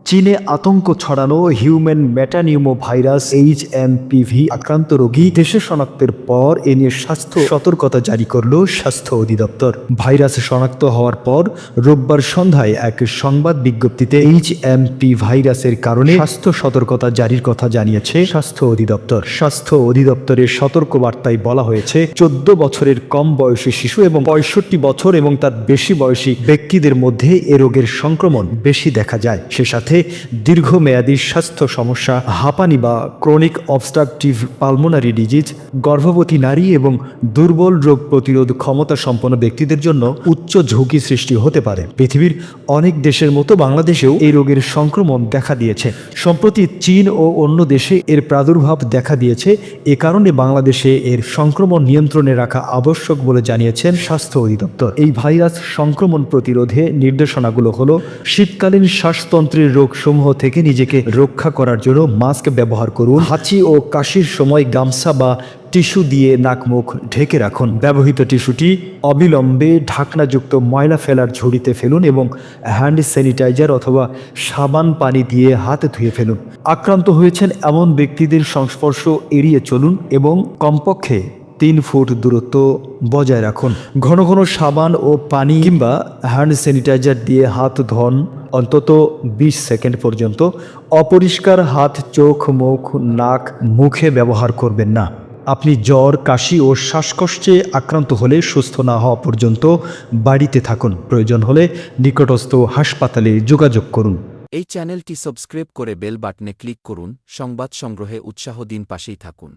চীনে আতঙ্ক ছড়ানো হিউম্যান মেটানিউমো ভাইরাস HMPV আক্রান্ত রোগী দেশে শনাক্তের পর এ নিয়ে স্বাস্থ্য সতর্কতা জারি করল স্বাস্থ্য অধিদপ্তর। ভাইরাস শনাক্ত হওয়ার পর রোববার সন্ধ্যায় এক সংবাদ বিজ্ঞপ্তিতে HMP ভাইরাসের কারণে স্বাস্থ্য সতর্কতা জারির কথা জানিয়েছে স্বাস্থ্য অধিদপ্তর। স্বাস্থ্য অধিদপ্তরের সতর্কবার্তায় বলা হয়েছে 14 বছরের কম বয়সী শিশু এবং 65 বছর এবং তার বেশি বয়সী ব্যক্তিদের মধ্যে এ রোগের সংক্রমণ বেশি দেখা যায়। সে সাথে দীর্ঘমেয়াদী স্বাস্থ্য সমস্যা, হাঁপানি বা ক্রনিক অবস্ট্রাকটিভ পালমোনারি ডিজিজ, গর্ভবতী নারী এবং দুর্বল রোগ প্রতিরোধ ক্ষমতা সম্পন্ন ব্যক্তিদের জন্য উচ্চ ঝুঁকি সৃষ্টি হতে পারে। পৃথিবীর অনেক দেশের মতো বাংলাদেশেও এই রোগের সংক্রমণ দেখা দিয়েছে। সম্প্রতি চীন ও অন্য দেশে এর প্রাদুর্ভাব দেখা দিয়েছে। এ কারণে বাংলাদেশে এর সংক্রমণ নিয়ন্ত্রণে রাখা আবশ্যক বলে জানিয়েছেন স্বাস্থ্য অধিদপ্তর। এই ভাইরাস সংক্রমণ প্রতিরোধে নির্দেশনাগুলো হলো: শীতকালীন শ্বাসতন্ত্রের রোগসমূহ থেকে নিজেকে রক্ষা করার জন্য মাস্ক ব্যবহার করুন। হাঁচি ও কাশির সময় গামছা বা টিস্যু দিয়ে নাক মুখ ঢেকে রাখুন। ব্যবহৃত টিস্যুটি অবিলম্বে ঢাকনাযুক্ত ময়লা ফেলার ঝুড়িতে ফেলুন এবং হ্যান্ড স্যানিটাইজার অথবা সাবান পানি দিয়ে হাত ধুয়ে ফেলুন। আক্রান্ত হয়েছেন এমন ব্যক্তিদের সংস্পর্শ এড়িয়ে চলুন এবং কমপক্ষে 3 ফুট দূরত্ব বজায় রাখুন। ঘন ঘন সাবান ও পানি কিংবা হ্যান্ড স্যানিটাইজার দিয়ে হাত ধোন অন্তত 20 সেকেন্ড পর্যন্ত। অপরিষ্কার হাত, চোখ, মুখ, নাক, মুখে ব্যবহার করবেন না। আপনি জ্বর, কাশি ও শ্বাসকষ্টে আক্রান্ত হলে সুস্থ না হওয়া পর্যন্ত বাড়িতে থাকুন। প্রয়োজন হলে নিকটস্থ হাসপাতালে যোগাযোগ করুন। এই চ্যানেলটি সাবস্ক্রাইব করে বেল বাটনে ক্লিক করুন। সংবাদ সংগ্রহে উৎসাহ দিন, পাশেই থাকুন।